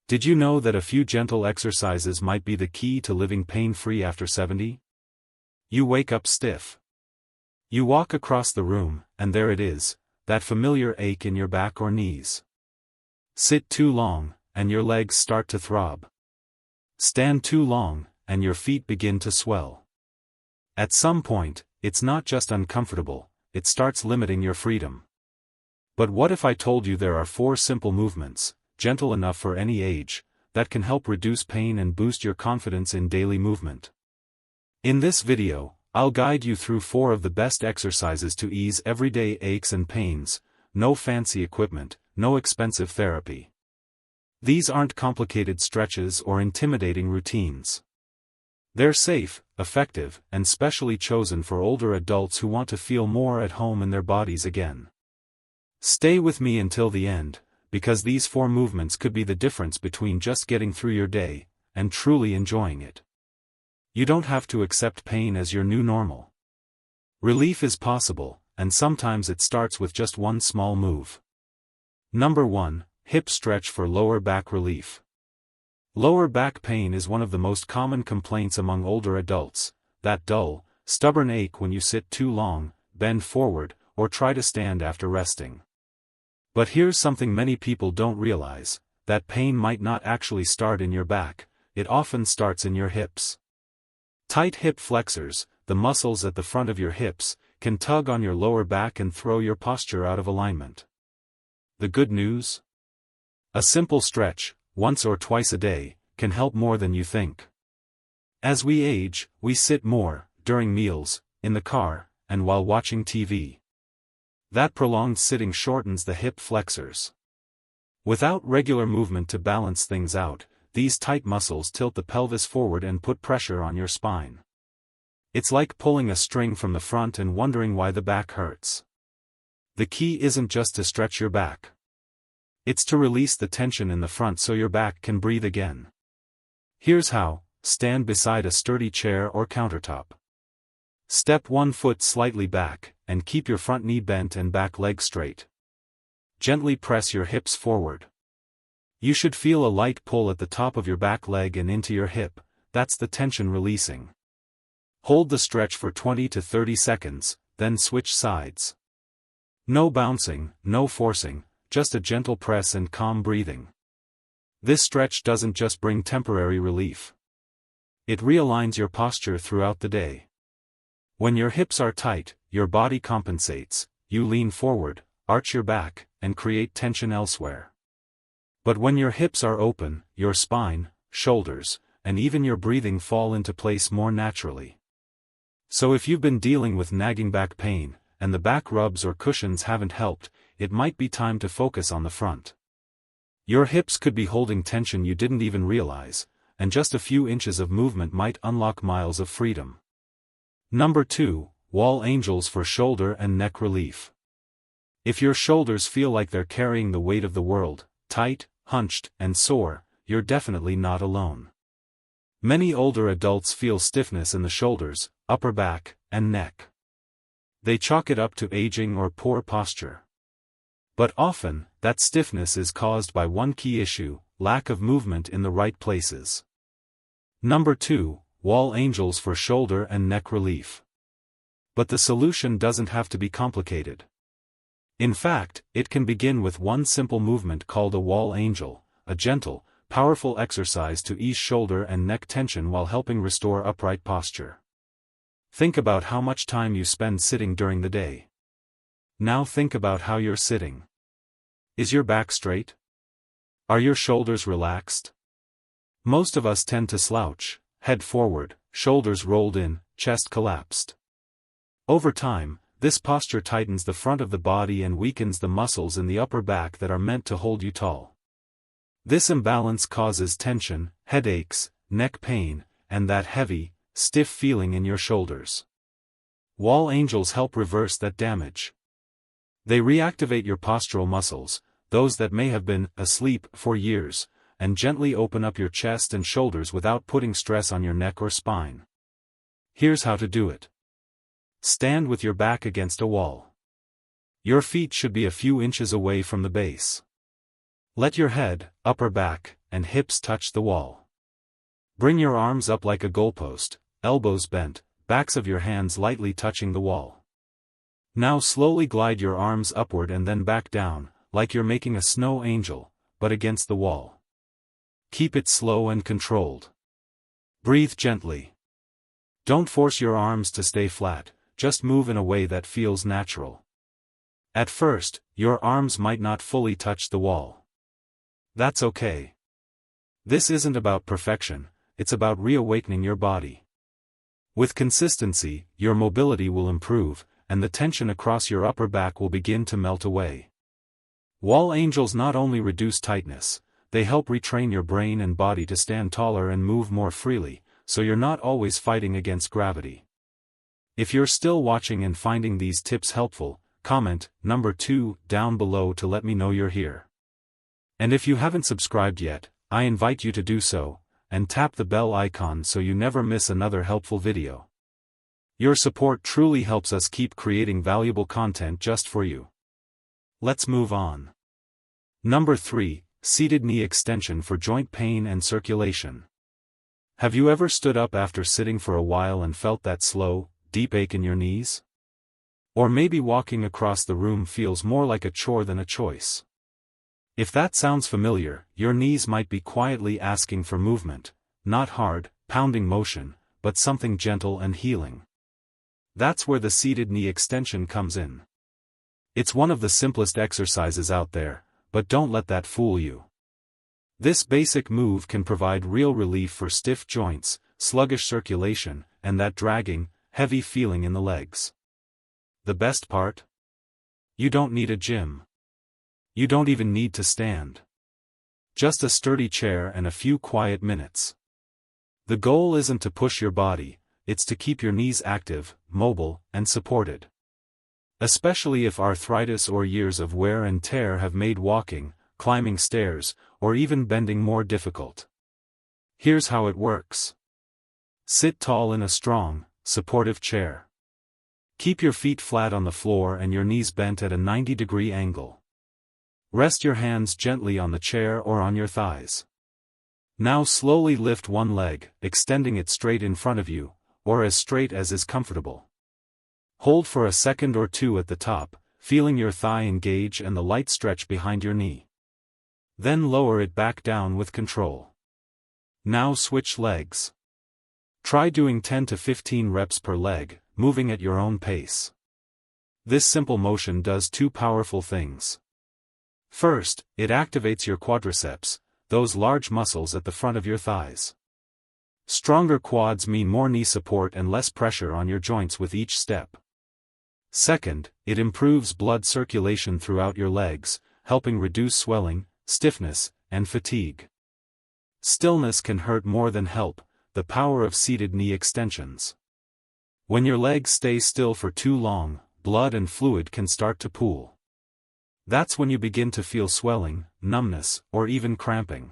Did you know that a few gentle exercises might be the key to living pain-free after 70? You wake up stiff. You walk across the room, and there it is, that familiar ache in your back or knees. Sit too long, and your legs start to throb. Stand too long, and your feet begin to swell. At some point, it's not just uncomfortable, it starts limiting your freedom. But what if I told you there are 4 simple movements, gentle enough for any age, that can help reduce pain and boost your confidence in daily movement? In this video, I'll guide you through 4 of the best exercises to ease everyday aches and pains. No fancy equipment, no expensive therapy. These aren't complicated stretches or intimidating routines. They're safe, effective, and specially chosen for older adults who want to feel more at home in their bodies again. Stay with me until the end, because these 4 movements could be the difference between just getting through your day and truly enjoying it. You don't have to accept pain as your new normal. Relief is possible, and sometimes it starts with just one small move. Number 1, hip stretch for lower back relief. Lower back pain is one of the most common complaints among older adults, that dull, stubborn ache when you sit too long, bend forward, or try to stand after resting. But here's something many people don't realize, that pain might not actually start in your back, it often starts in your hips. Tight hip flexors, the muscles at the front of your hips, can tug on your lower back and throw your posture out of alignment. The good news? A simple stretch, once or twice a day, can help more than you think. As we age, we sit more, during meals, in the car, and while watching TV. That prolonged sitting shortens the hip flexors. Without regular movement to balance things out, these tight muscles tilt the pelvis forward and put pressure on your spine. It's like pulling a string from the front and wondering why the back hurts. The key isn't just to stretch your back. It's to release the tension in the front so your back can breathe again. Here's how: stand beside a sturdy chair or countertop. Step one foot slightly back, and keep your front knee bent and back leg straight. Gently press your hips forward. You should feel a light pull at the top of your back leg and into your hip, that's the tension releasing. Hold the stretch for 20 to 30 seconds, then switch sides. No bouncing, no forcing, just a gentle press and calm breathing. This stretch doesn't just bring temporary relief. It realigns your posture throughout the day. When your hips are tight, your body compensates, you lean forward, arch your back, and create tension elsewhere. But when your hips are open, your spine, shoulders, and even your breathing fall into place more naturally. So if you've been dealing with nagging back pain, and the back rubs or cushions haven't helped, it might be time to focus on the front. Your hips could be holding tension you didn't even realize, and just a few inches of movement might unlock miles of freedom. Number 2, wall angels for shoulder and neck relief. If your shoulders feel like they're carrying the weight of the world, tight, hunched, and sore, you're definitely not alone. Many older adults feel stiffness in the shoulders, upper back, and neck. They chalk it up to aging or poor posture. But often, that stiffness is caused by one key issue: lack of movement in the right places. Number 2, wall angels for shoulder and neck relief. But the solution doesn't have to be complicated. In fact, it can begin with one simple movement called a wall angel, a gentle, powerful exercise to ease shoulder and neck tension while helping restore upright posture. Think about how much time you spend sitting during the day. Now think about how you're sitting. Is your back straight? Are your shoulders relaxed? Most of us tend to slouch, head forward, shoulders rolled in, chest collapsed. Over time, this posture tightens the front of the body and weakens the muscles in the upper back that are meant to hold you tall. This imbalance causes tension, headaches, neck pain, and that heavy, stiff feeling in your shoulders. Wall angels help reverse that damage. They reactivate your postural muscles, those that may have been asleep for years, and gently open up your chest and shoulders without putting stress on your neck or spine. Here's how to do it. Stand with your back against a wall. Your feet should be a few inches away from the base. Let your head, upper back, and hips touch the wall. Bring your arms up like a goalpost, elbows bent, backs of your hands lightly touching the wall. Now slowly glide your arms upward and then back down, like you're making a snow angel, but against the wall. Keep it slow and controlled. Breathe gently. Don't force your arms to stay flat, just move in a way that feels natural. At first, your arms might not fully touch the wall. That's okay. This isn't about perfection, it's about reawakening your body. With consistency, your mobility will improve, and the tension across your upper back will begin to melt away. Wall angels not only reduce tightness, they help retrain your brain and body to stand taller and move more freely, so you're not always fighting against gravity. If you're still watching and finding these tips helpful, comment number 2 down below to let me know you're here. And if you haven't subscribed yet, I invite you to do so, and tap the bell icon so you never miss another helpful video. Your support truly helps us keep creating valuable content just for you. Let's move on. Number 3, seated knee extension for joint pain and circulation. Have you ever stood up after sitting for a while and felt that slow, deep ache in your knees? Or maybe walking across the room feels more like a chore than a choice. If that sounds familiar, your knees might be quietly asking for movement, not hard, pounding motion, but something gentle and healing. That's where the seated knee extension comes in. It's one of the simplest exercises out there, but don't let that fool you. This basic move can provide real relief for stiff joints, sluggish circulation, and that dragging, heavy feeling in the legs. The best part? You don't need a gym. You don't even need to stand. Just a sturdy chair and a few quiet minutes. The goal isn't to push your body, it's to keep your knees active, mobile, and supported. Especially if arthritis or years of wear and tear have made walking, climbing stairs, or even bending more difficult. Here's how it works. Sit tall in a strong, supportive chair. Keep your feet flat on the floor and your knees bent at a 90-degree angle. Rest your hands gently on the chair or on your thighs. Now slowly lift one leg, extending it straight in front of you, or as straight as is comfortable. Hold for a second or two at the top, feeling your thigh engage and the light stretch behind your knee. Then lower it back down with control. Now switch legs. Try doing 10 to 15 reps per leg, moving at your own pace. This simple motion does two powerful things. First, it activates your quadriceps, those large muscles at the front of your thighs. Stronger quads mean more knee support and less pressure on your joints with each step. Second, it improves blood circulation throughout your legs, helping reduce swelling, stiffness, and fatigue. Stillness can hurt more than help, the power of seated knee extensions. When your legs stay still for too long, blood and fluid can start to pool. That's when you begin to feel swelling, numbness, or even cramping.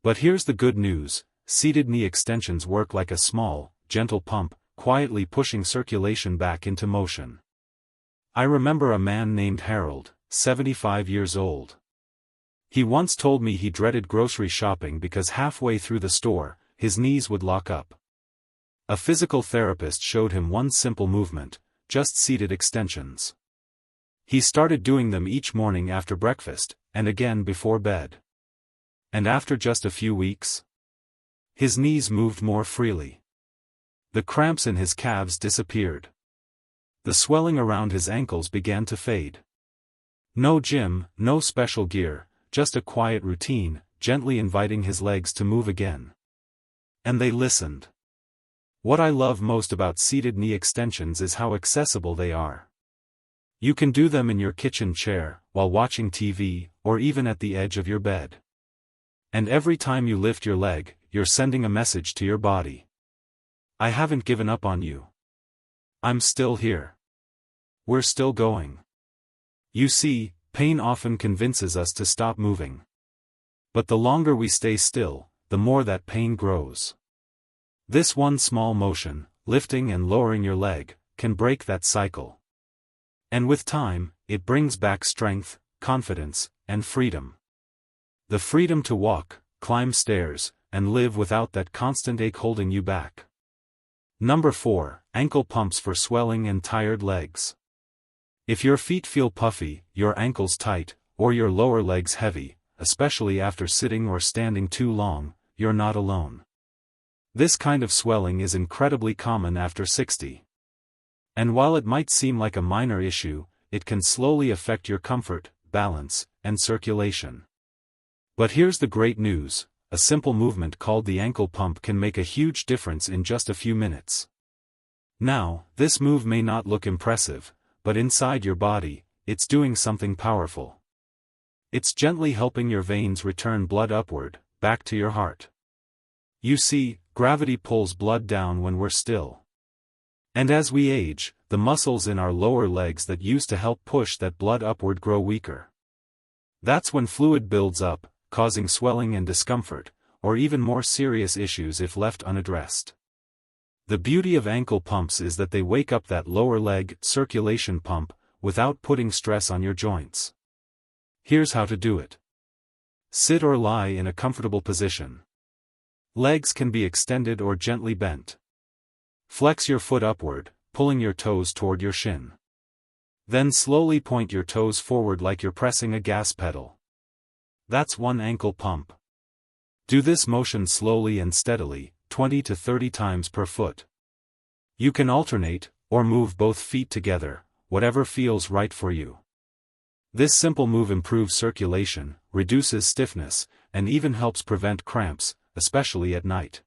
But here's the good news, seated knee extensions work like a small, gentle pump, quietly pushing circulation back into motion. I remember a man named Harold, 75 years old. He once told me he dreaded grocery shopping because halfway through the store, his knees would lock up. A physical therapist showed him one simple movement, just seated extensions. He started doing them each morning after breakfast, and again before bed. And after just a few weeks, his knees moved more freely. The cramps in his calves disappeared. The swelling around his ankles began to fade. No gym, no special gear, just a quiet routine, gently inviting his legs to move again. And they listened. What I love most about seated knee extensions is how accessible they are. You can do them in your kitchen chair, while watching TV, or even at the edge of your bed. And every time you lift your leg, you're sending a message to your body. I haven't given up on you. I'm still here. We're still going. You see, pain often convinces us to stop moving. But the longer we stay still, the more that pain grows. This one small motion, lifting and lowering your leg, can break that cycle. And with time, it brings back strength, confidence, and freedom. The freedom to walk, climb stairs, and live without that constant ache holding you back. Number 4. Ankle pumps for swelling and tired legs. If your feet feel puffy, your ankles tight, or your lower legs heavy, especially after sitting or standing too long, you're not alone. This kind of swelling is incredibly common after 60. And while it might seem like a minor issue, it can slowly affect your comfort, balance, and circulation. But here's the great news: a simple movement called the ankle pump can make a huge difference in just a few minutes. Now, this move may not look impressive, but inside your body, it's doing something powerful. It's gently helping your veins return blood upward, back to your heart. You see, gravity pulls blood down when we're still. And as we age, the muscles in our lower legs that used to help push that blood upward grow weaker. That's when fluid builds up, causing swelling and discomfort, or even more serious issues if left unaddressed. The beauty of ankle pumps is that they wake up that lower leg circulation pump, without putting stress on your joints. Here's how to do it. Sit or lie in a comfortable position. Legs can be extended or gently bent. Flex your foot upward, pulling your toes toward your shin. Then slowly point your toes forward like you're pressing a gas pedal. That's one ankle pump. Do this motion slowly and steadily, 20 to 30 times per foot. You can alternate, or move both feet together, whatever feels right for you. This simple move improves circulation, reduces stiffness, and even helps prevent cramps, especially at night.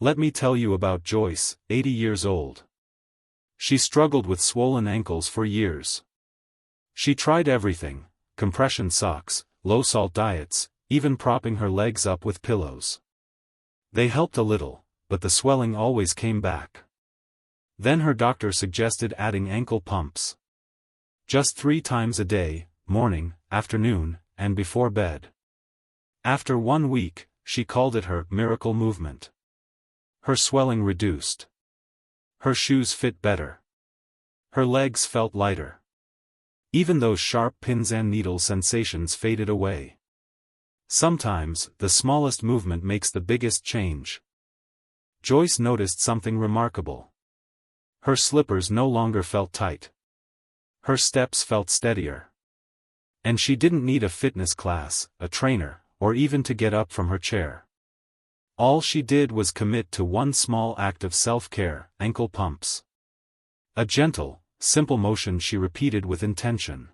Let me tell you about Joyce, 80 years old. She struggled with swollen ankles for years. She tried everything: compression socks, low-salt diets, even propping her legs up with pillows. They helped a little, but the swelling always came back. Then her doctor suggested adding ankle pumps. Just 3 times a day, morning, afternoon, and before bed. After 1 week, she called it her miracle movement. Her swelling reduced. Her shoes fit better. Her legs felt lighter. Even those sharp pins and needles sensations faded away. Sometimes, the smallest movement makes the biggest change. Joyce noticed something remarkable. Her slippers no longer felt tight. Her steps felt steadier. And she didn't need a fitness class, a trainer, or even to get up from her chair. All she did was commit to one small act of self-care: ankle pumps. A gentle, simple motion she repeated with intention.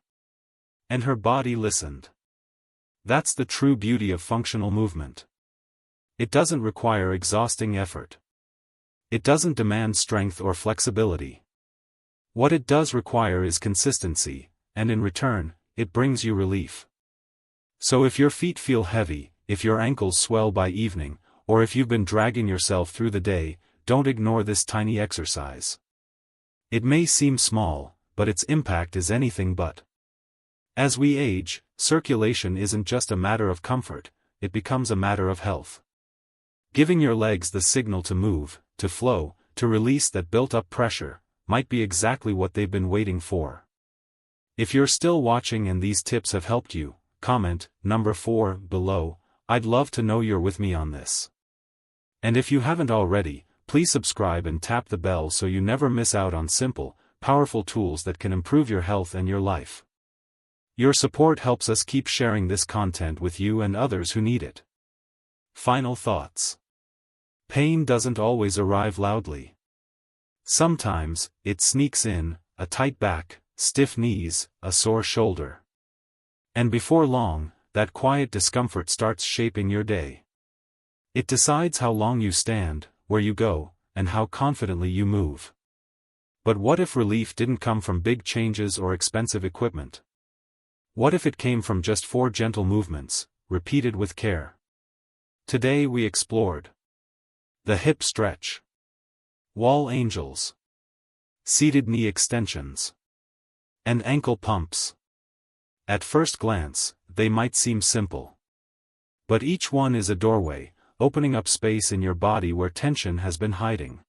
And her body listened. That's the true beauty of functional movement. It doesn't require exhausting effort. It doesn't demand strength or flexibility. What it does require is consistency, and in return, it brings you relief. So if your feet feel heavy, if your ankles swell by evening, or if you've been dragging yourself through the day, don't ignore this tiny exercise. It may seem small, but its impact is anything but. As we age, circulation isn't just a matter of comfort, it becomes a matter of health. Giving your legs the signal to move, to flow, to release that built-up pressure, might be exactly what they've been waiting for. If you're still watching and these tips have helped you, comment number 4 below. I'd love to know you're with me on this. And if you haven't already, please subscribe and tap the bell so you never miss out on simple, powerful tools that can improve your health and your life. Your support helps us keep sharing this content with you and others who need it. Final thoughts. Pain doesn't always arrive loudly. Sometimes, it sneaks in: a tight back, stiff knees, a sore shoulder. And before long, that quiet discomfort starts shaping your day. It decides how long you stand, where you go, and how confidently you move. But what if relief didn't come from big changes or expensive equipment? What if it came from just 4 gentle movements, repeated with care? Today we explored the hip stretch, wall angels, seated knee extensions, and ankle pumps. At first glance, they might seem simple. But each one is a doorway, opening up space in your body where tension has been hiding.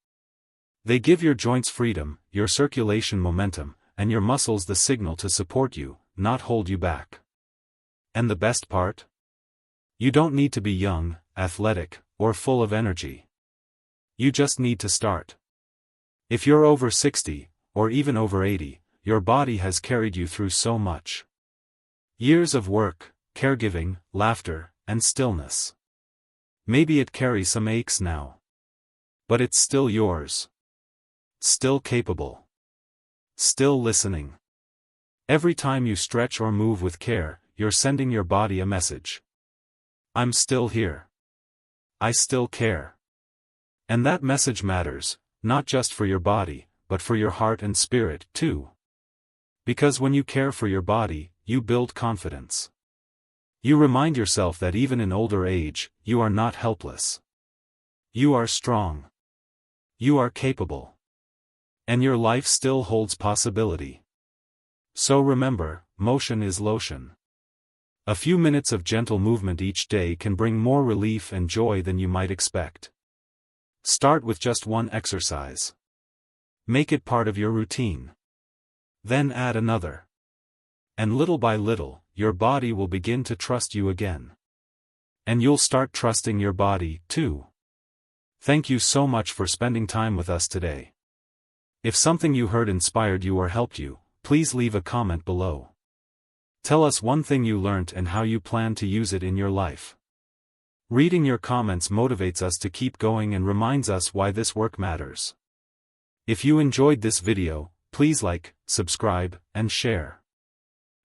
They give your joints freedom, your circulation momentum, and your muscles the signal to support you, not hold you back. And the best part? You don't need to be young, athletic, or full of energy. You just need to start. If you're over 60, or even over 80, your body has carried you through so much. Years of work, caregiving, laughter, and stillness. Maybe it carries some aches now. But it's still yours. Still capable. Still listening. Every time you stretch or move with care, you're sending your body a message. I'm still here. I still care. And that message matters, not just for your body, but for your heart and spirit, too. Because when you care for your body, you build confidence. You remind yourself that even in older age, you are not helpless. You are strong. You are capable. And your life still holds possibility. So remember, motion is lotion. A few minutes of gentle movement each day can bring more relief and joy than you might expect. Start with just one exercise. Make it part of your routine. Then add another. And little by little, your body will begin to trust you again. And you'll start trusting your body, too. Thank you so much for spending time with us today. If something you heard inspired you or helped you, please leave a comment below. Tell us one thing you learned and how you plan to use it in your life. Reading your comments motivates us to keep going and reminds us why this work matters. If you enjoyed this video, please like, subscribe, and share.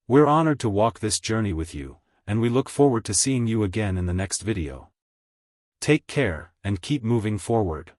We're honored to walk this journey with you, and we look forward to seeing you again in the next video. Take care, and keep moving forward.